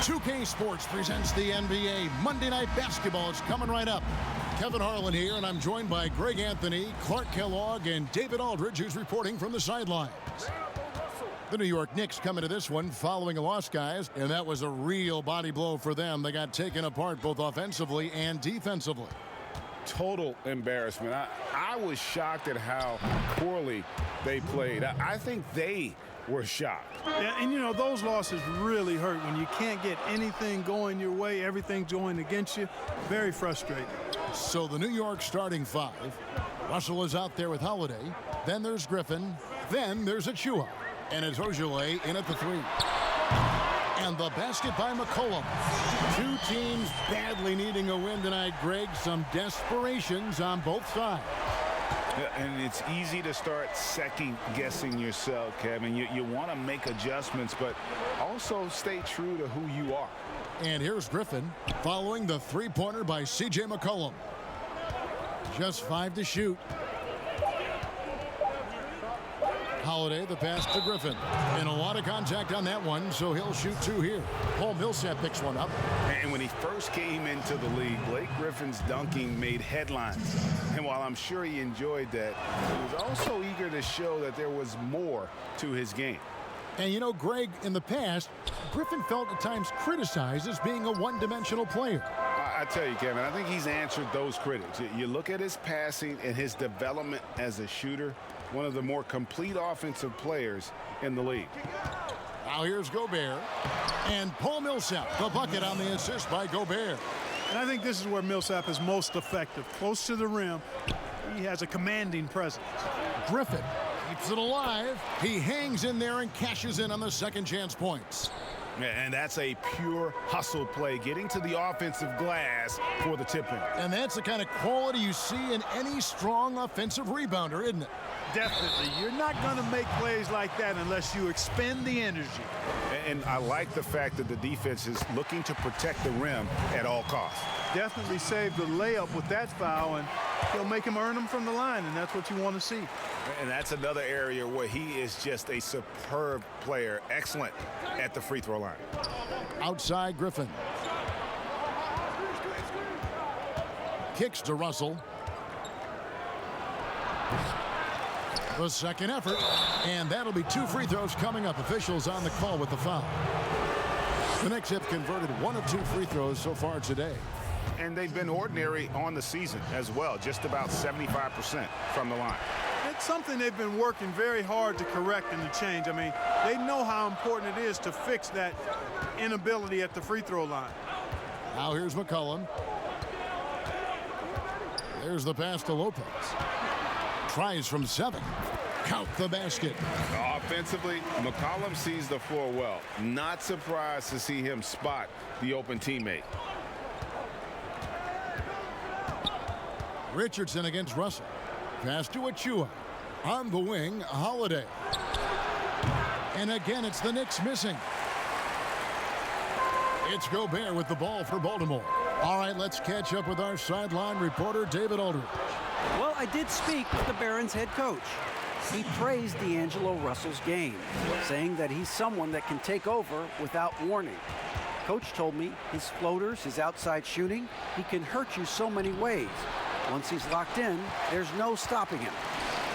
2K Sports presents the NBA. Monday Night Basketball is coming right up. Kevin Harlan here, and I'm joined by Greg Anthony, Clark Kellogg, and David Aldridge, who's reporting from the sidelines. The New York Knicks come into this one following a loss, guys, and that was a real body blow for them. They got taken apart both offensively and defensively. Total embarrassment. I was shocked at how poorly they played. I think they were shocked. Yeah, and you know, those losses really hurt when you can't get anything going your way, everything's going against you. Very frustrating. So the New York starting five. Russell is out there with Holiday. Then there's Griffin. Then there's Achua. And it's Ojale in at the three. And the basket by McCollum. Two teams badly needing a win tonight, Greg. Some desperations on both sides. And it's easy to start second-guessing yourself, Kevin. You want to make adjustments, but also stay true to who you are. And here's Griffin following the three-pointer by C.J. McCollum. Just 5 to shoot. Holiday, the pass to Griffin. And a lot of contact on that one, so he'll shoot 2 here. Paul Millsap picks one up. And when he first came into the league, Blake Griffin's dunking made headlines. And while I'm sure he enjoyed that, he was also eager to show that there was more to his game. And you know, Greg, in the past, Griffin felt at times criticized as being a one-dimensional player. I tell you, Kevin, I think he's answered those critics. You look at his passing and his development as a shooter, one of the more complete offensive players in the league. Now here's Gobert. And Paul Millsap, the bucket on the assist by Gobert. And I think this is where Millsap is most effective. Close to the rim, he has a commanding presence. Griffin keeps it alive. He hangs in there and cashes in on the second chance points. And that's a pure hustle play, getting to the offensive glass for the tip-in. And that's the kind of quality you see in any strong offensive rebounder, isn't it? Definitely. You're not going to make plays like that unless you expend the energy. And I like the fact that the defense is looking to protect the rim at all costs. Definitely saved the layup with that foul, and he'll make him earn them from the line, and that's what you want to see. And that's another area where he is just a superb player, excellent at the free throw line. Outside Griffin. Kicks to Russell. The second effort, and that'll be 2 free throws coming up. Officials on the call with the foul. The Knicks have converted 1 of 2 free throws so far today. And they've been ordinary on the season as well, just about 75% from the line. It's something they've been working very hard to correct and to change. I mean, they know how important it is to fix that inability at the free throw line. Now here's McCollum. There's the pass to Lopez. Tries from 7. Count the basket. Offensively, McCollum sees the floor well. Not surprised to see him spot the open teammate. Richardson against Russell. Pass to Achua. On the wing, Holiday. And again, it's the Knicks missing. It's Gobert with the ball for Baltimore. All right, let's catch up with our sideline reporter, David Aldridge. Well, I did speak with the Barons head coach. He praised D'Angelo Russell's game, saying that he's someone that can take over without warning. Coach told me his floaters, his outside shooting, he can hurt you so many ways. Once he's locked in, there's no stopping him.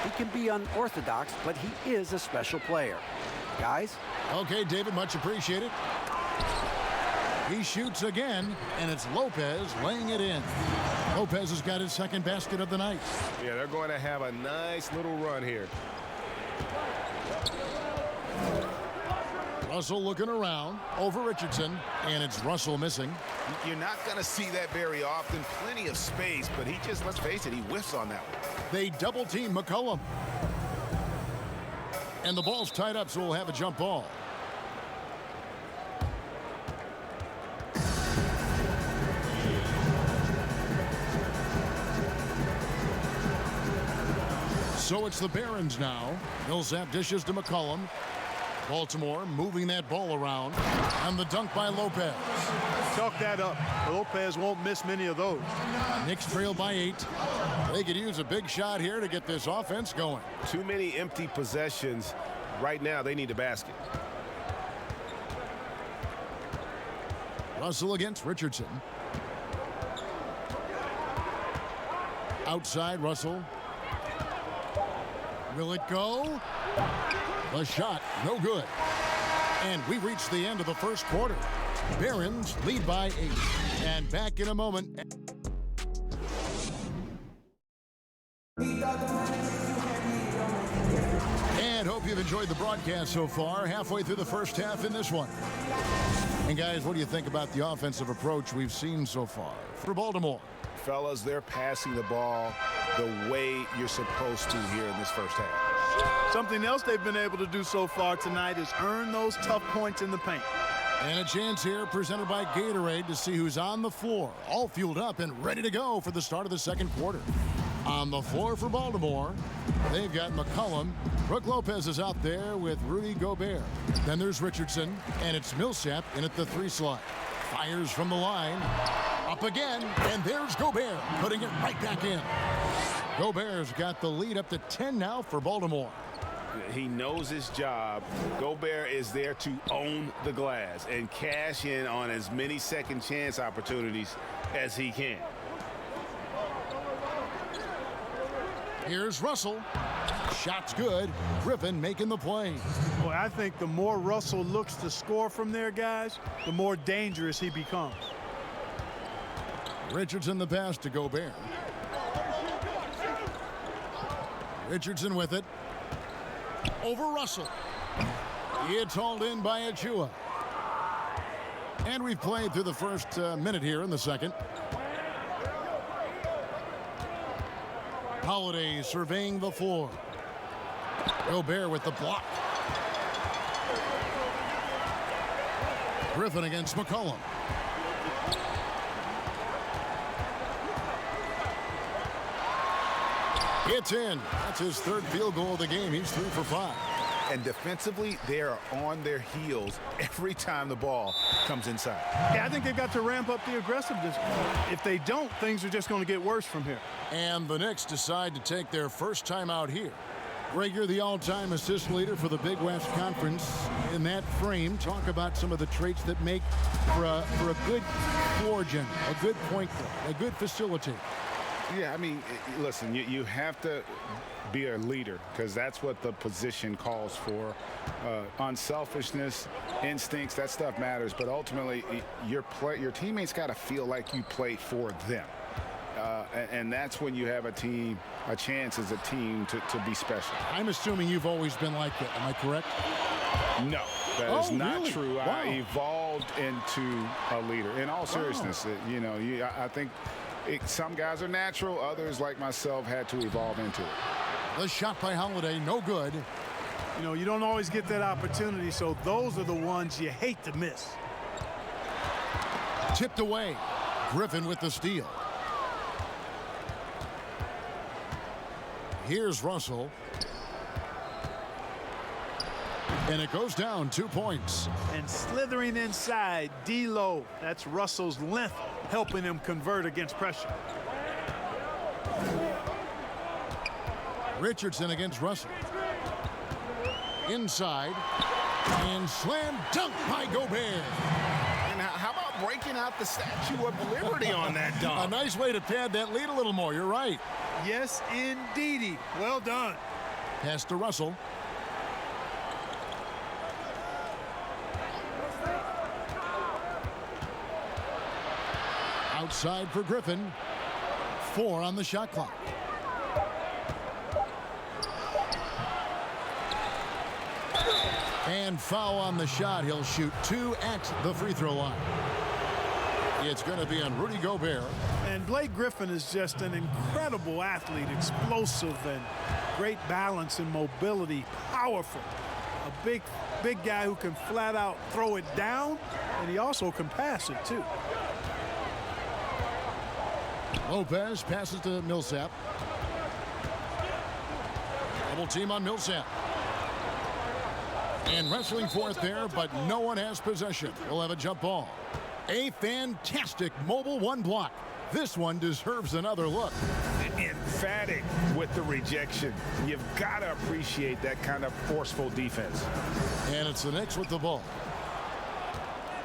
He can be unorthodox, but he is a special player. Guys? Okay, David, much appreciated. He shoots again, and it's Lopez laying it in. Lopez has got his second basket of the night. Yeah, they're going to have a nice little run here. Russell looking around over Richardson, and it's Russell missing. You're not going to see that very often. Plenty of space, but he just, let's face it, he whiffs on that one. They double team McCollum. And the ball's tied up, so we'll have a jump ball. So it's the Barons now. Millsap dishes to McCollum. Baltimore moving that ball around. And the dunk by Lopez. Chalk that up. Lopez won't miss many of those. Knicks trail by 8. They could use a big shot here to get this offense going. Too many empty possessions. Right now, they need a basket. Russell against Richardson. Outside Russell. Will it go? The shot, no good. And we reached the end of the first quarter. Barons lead by 8. And back in a moment. And hope you've enjoyed the broadcast so far. Halfway through the first half in this one. And guys, what do you think about the offensive approach we've seen so far for Baltimore? Fellas, they're passing the ball the way you're supposed to here in this first half. Something else they've been able to do so far tonight is earn those tough points in the paint. And a chance here presented by Gatorade to see who's on the floor, all fueled up and ready to go for the start of the second quarter. On the floor for Baltimore, they've got McCollum. Brook Lopez is out there with Rudy Gobert. Then there's Richardson, and it's Millsap in at the 3 slot. Fires from the line. Up again, and there's Gobert, putting it right back in. Gobert's got the lead up to 10 now for Baltimore. He knows his job. Gobert is there to own the glass and cash in on as many second chance opportunities as he can. Here's Russell. Shot's good. Griffin making the play. Boy, I think the more Russell looks to score from there, guys, the more dangerous he becomes. Richardson the pass to Gobert. Richardson with it. Over Russell. It's hauled in by Achua. And we've played through the first minute here in the second. Holiday surveying the floor. Gobert with the block. Griffin against McCollum. It's in. That's his 3rd field goal of the game. He's 3 for 5. And defensively, they are on their heels every time the ball comes inside. Yeah, I think they've got to ramp up the aggressiveness. If they don't, things are just going to get worse from here. And the Knicks decide to take their first time out here. Greg, you're the all-time assist leader for the Big West Conference. In that frame, talk about some of the traits that make for a good floor general, a good point guard, a good facilitator. Yeah, I mean, listen, you have to be a leader because that's what the position calls for. Unselfishness, instincts, that stuff matters. But ultimately, your teammates got to feel like you play for them. And that's when you have a chance as a team to be special. I'm assuming you've always been like that. Am I correct? No, that is not really? true. Wow. I evolved into a leader. In all seriousness, I think some guys are natural. Others, like myself, had to evolve into it. The shot by Holiday, no good. You know, you don't always get that opportunity, so those are the ones you hate to miss. Tipped away. Griffin with the steal. Here's Russell. And it goes down 2 points. And slithering inside, D-Lo. That's Russell's length helping him convert against pressure. Richardson against Russell. Inside. And slam dunk by Gobert. And how about breaking out the Statue of Liberty on that dunk? A nice way to pad that lead a little more. You're right. Yes, indeedy. Well done. Pass to Russell. Outside for Griffin. 4 on the shot clock. And foul on the shot. He'll shoot 2 at the free throw line. It's going to be on Rudy Gobert. And Blake Griffin is just an incredible athlete, explosive and great balance and mobility, powerful. A big guy who can flat out throw it down, and he also can pass it too. Lopez passes to Millsap. Double team on Millsap. And wrestling for it there, but no one has possession. We'll have a jump ball. A fantastic mobile 1 block. This one deserves another look. Emphatic with the rejection. You've got to appreciate that kind of forceful defense. And it's the Knicks with the ball.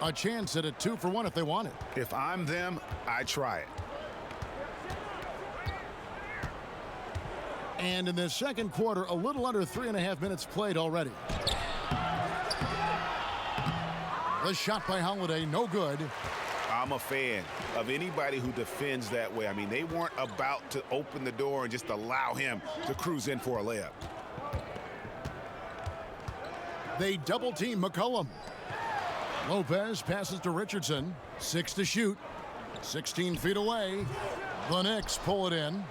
A chance at a 2-for-1 if they want it. If I'm them, I try it. And in the second quarter, a little under 3.5 minutes played already. The shot by Holiday, no good. I'm a fan of anybody who defends that way. I mean, they weren't about to open the door and just allow him to cruise in for a layup. They double team McCollum. Lopez passes to Richardson. 6 to shoot. 16 feet away. The Knicks pull it in.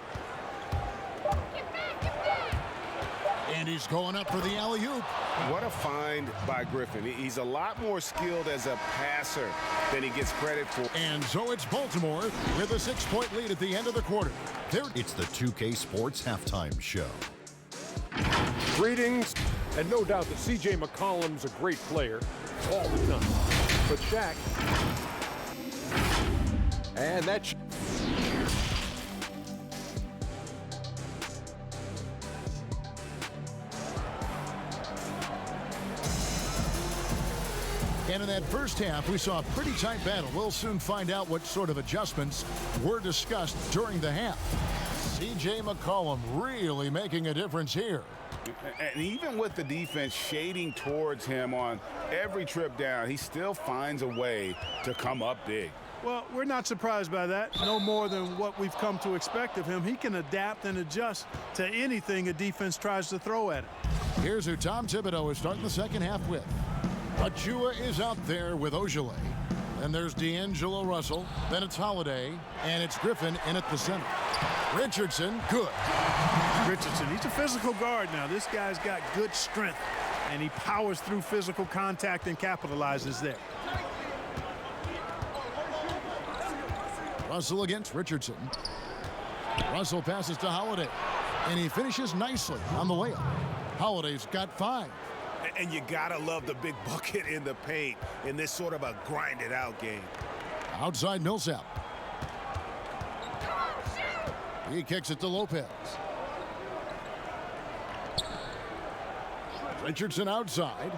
And he's going up for the alley-oop. What a find by Griffin. He's a lot more skilled as a passer than he gets credit for. And so it's Baltimore with a 6-point lead at the end of the quarter. It's the 2K Sports Halftime Show. Greetings, and no doubt that C.J. McCollum's a great player all the time. But Shaq, and that's And in that first half, we saw a pretty tight battle. We'll soon find out what sort of adjustments were discussed during the half. C.J. McCollum really making a difference here. And even with the defense shading towards him on every trip down, he still finds a way to come up big. Well, we're not surprised by that. No more than what we've come to expect of him. He can adapt and adjust to anything a defense tries to throw at him. Here's who Tom Thibodeau is starting the second half with. Achua is out there with Ojale. Then there's D'Angelo Russell. Then it's Holiday. And it's Griffin in at the center. Richardson, good. Richardson, he's a physical guard now. This guy's got good strength, and he powers through physical contact and capitalizes there. Russell against Richardson. Russell passes to Holiday. And he finishes nicely on the layup. Holiday's got 5. And you gotta love the big bucket in the paint in this sort of a grinded-out game. Outside Millsap. He kicks it to Lopez. Richardson outside.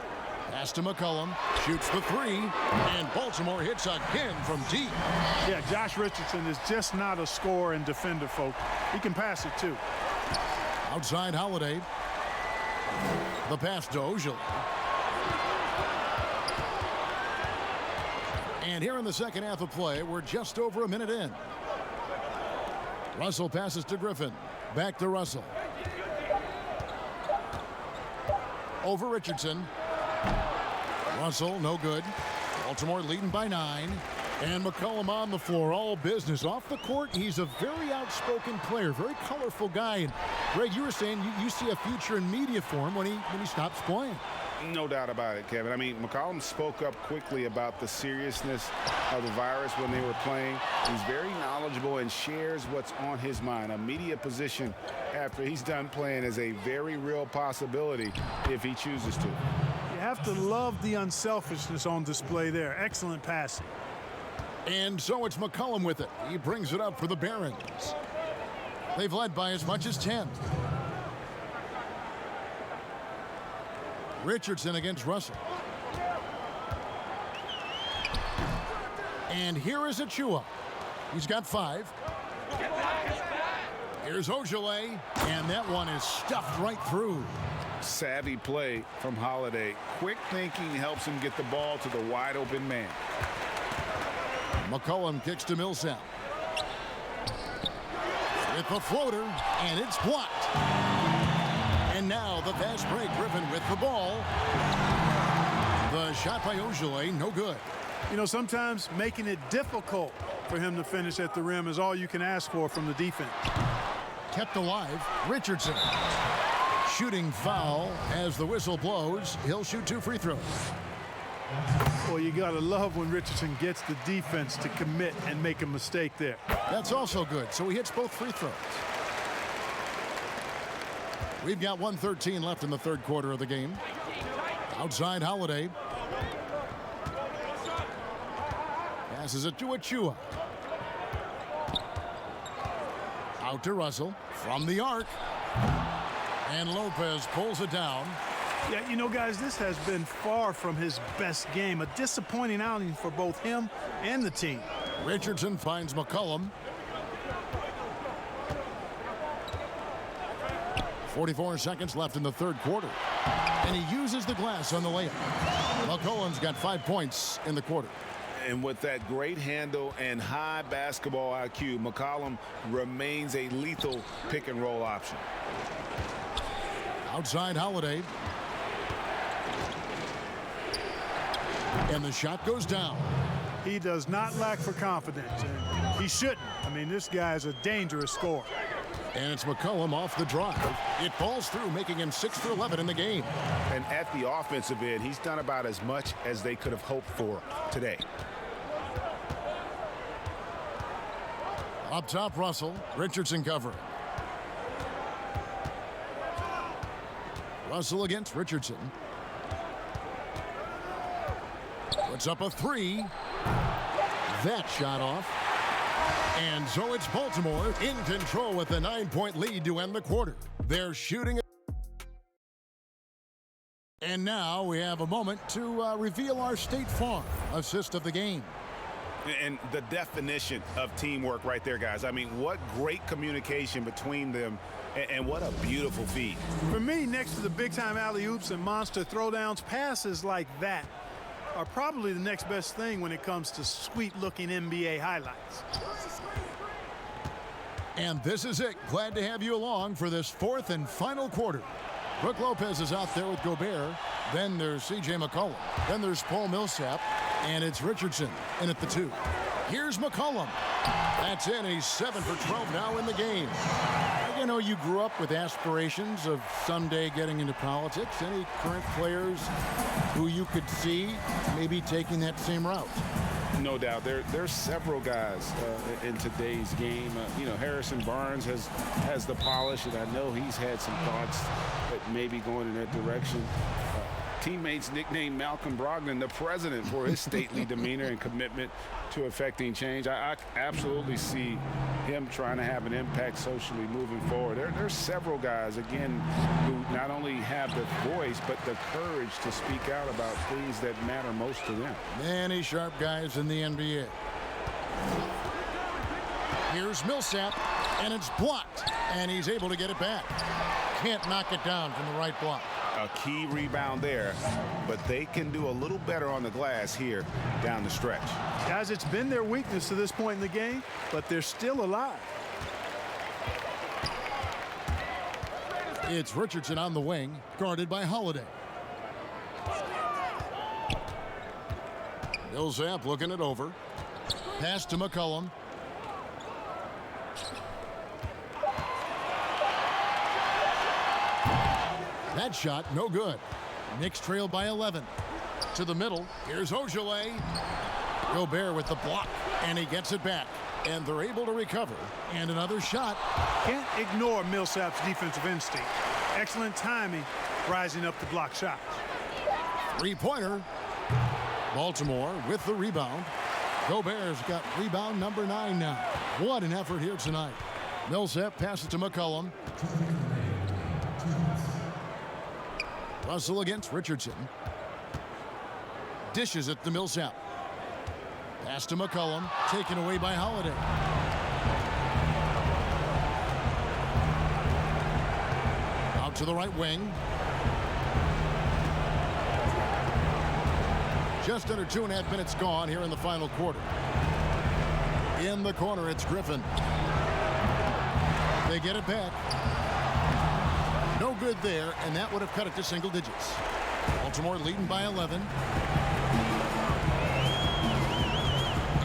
Pass to McCollum. Shoots the 3. And Baltimore hits again from deep. Yeah, Josh Richardson is just not a scorer and defender, folks. He can pass it, too. Outside Holiday. The pass to Ojale. And here in the second half of play, we're just over a minute in. Russell passes to Griffin. Back to Russell. Over Richardson. Russell, no good. Baltimore leading by 9. And McCollum on the floor, all business. Off the court, he's a very outspoken player, very colorful guy. And Greg, you were saying you see a future in media for him when he stops playing. No doubt about it, Kevin. I mean, McCollum spoke up quickly about the seriousness of the virus when they were playing. He's very knowledgeable and shares what's on his mind. A media position after he's done playing is a very real possibility if he chooses to. You have to love the unselfishness on display there. Excellent passing. And so it's McCollum with it. He brings it up for the Barons. They've led by as much as 10. Richardson against Russell. And here is Achua. He's got 5. Here's Ojale, and that one is stuffed right through. Savvy play from Holiday. Quick thinking helps him get the ball to the wide open man. McCollum kicks to Millsap. With the floater, and it's blocked. And now the fast break. Griffin with the ball. The shot by Ojale, no good. You know, sometimes making it difficult for him to finish at the rim is all you can ask for from the defense. Kept alive, Richardson. Shooting foul as the whistle blows. He'll shoot 2 free throws. Well, you got to love when Richardson gets the defense to commit and make a mistake there. That's also good. So he hits both free throws. We've got 1:13 left in the third quarter of the game. Outside Holiday. Passes it to Achua. Out to Russell from the arc. And Lopez pulls it down. Yeah, you know, guys, this has been far from his best game. A disappointing outing for both him and the team. Richardson finds McCollum. 44 seconds left in the third quarter. And he uses the glass on the layup. McCollum's got 5 points in the quarter. And with that great handle and high basketball IQ, McCollum remains a lethal pick-and-roll option. Outside Holiday. And the shot goes down. He does not lack for confidence, and he shouldn't. I mean, this guy's a dangerous scorer. And it's McCollum off the drive. It falls through, making him 6 for 11 in the game. And at the offensive end, he's done about as much as they could have hoped for today. Up top, Russell. Richardson covering. Russell against Richardson. Puts up a three. That shot off. And so it's Baltimore in control with a 9-point lead to end the quarter. They're shooting. And now we have a moment to reveal our State Farm assist of the game. And the definition of teamwork right there, guys. I mean, what great communication between them, and what a beautiful feed. For me, next to the big-time alley-oops and monster throwdowns, passes like that are probably the next best thing when it comes to sweet-looking NBA highlights. And this is it. Glad to have you along for this fourth and final quarter. Brook Lopez is out there with Gobert. Then there's C.J. McCollum. Then there's Paul Millsap. And it's Richardson in at the 2. Here's McCollum. That's in. He's 7 for 12 now in the game. You know, you grew up with aspirations of someday getting into politics. Any current players who you could see maybe taking that same route? No doubt. There's several guys in today's game. You know, Harrison Barnes has the polish, and I know he's had some thoughts that maybe going in that direction. Teammates nicknamed Malcolm Brogdon the president for his stately demeanor and commitment to affecting change. I absolutely see him trying to have an impact socially moving forward. There's several guys, again, who not only have the voice but the courage to speak out about things that matter most to them. Many sharp guys in the NBA. Here's Millsap, and it's blocked, and he's able to get it back. Can't knock it down from the right block. A key rebound there, but they can do a little better on the glass here down the stretch. Guys, it's been their weakness to this point in the game, but they're still alive. It's Richardson on the wing, guarded by Holiday. Millsap looking it over. Pass to McCollum. That shot, no good. Knicks trail by 11. To the middle, here's Ojale. Gobert with the block, and he gets it back. And they're able to recover. And another shot. Can't ignore Millsap's defensive instinct. Excellent timing, rising up to block shots. Three-pointer. Baltimore with the rebound. Gobert's got rebound number 9 now. What an effort here tonight. Millsap passes to McCollum. Russell against Richardson. Dishes it to Millsap. Pass to McCollum. Taken away by Holiday. Out to the right wing. Just under 2.5 minutes gone here in the final quarter. In the corner, it's Griffin. They get it back. No good there, and that would have cut it to single digits. Baltimore leading by 11.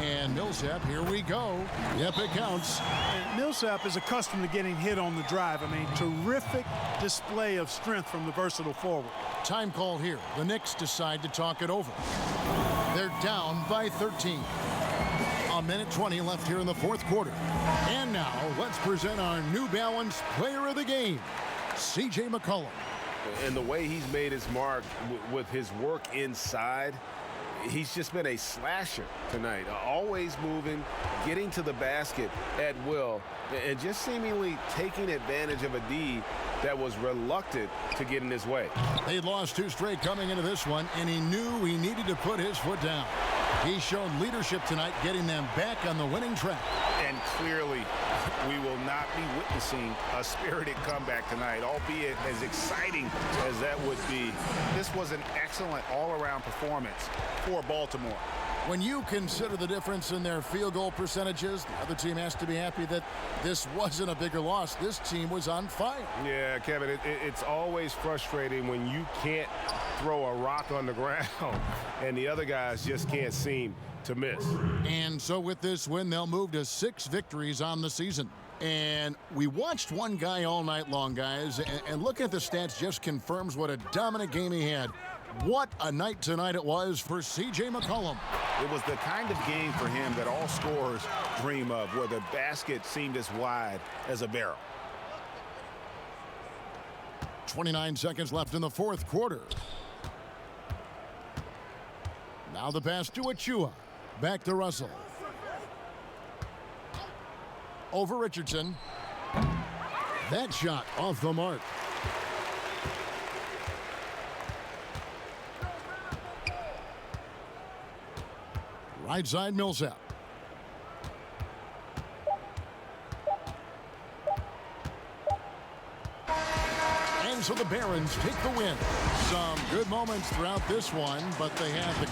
And Millsap, here we go. Yep, it counts. And Millsap is accustomed to getting hit on the drive. I mean, terrific display of strength from the versatile forward. Time called here. The Knicks decide to talk it over. They're down by 13. A minute 20 left here in the fourth quarter. And now, let's present our New Balance Player of the Game, C.J. McCollum. And the way he's made his mark with his work inside, he's just been a slasher tonight. Always moving, getting to the basket at will, and just seemingly taking advantage of a D that was reluctant to get in his way. They'd lost 2 straight coming into this one, and he knew he needed to put his foot down. He's shown leadership tonight, getting them back on the winning track. And clearly, we will not be witnessing a spirited comeback tonight, albeit as exciting as that would be. This was an excellent all-around performance for Baltimore. When you consider the difference in their field goal percentages, the other team has to be happy that this wasn't a bigger loss. This team was on fire. Yeah, Kevin, it's always frustrating when you can't throw a rock on the ground and the other guys just can't seem to miss. And so with this win, they'll move to 6 victories on the season. And we watched one guy all night long, guys, and looking at the stats just confirms what a dominant game he had. What a night tonight it was for C.J. McCollum. It was the kind of game for him that all scorers dream of, where the basket seemed as wide as a barrel. 29 seconds left in the 4th quarter. Now the pass to Achua. Back to Russell. Over Richardson. That shot off the mark. Right side, Millsap. And so the Barons take the win. Some good moments throughout this one, but they had the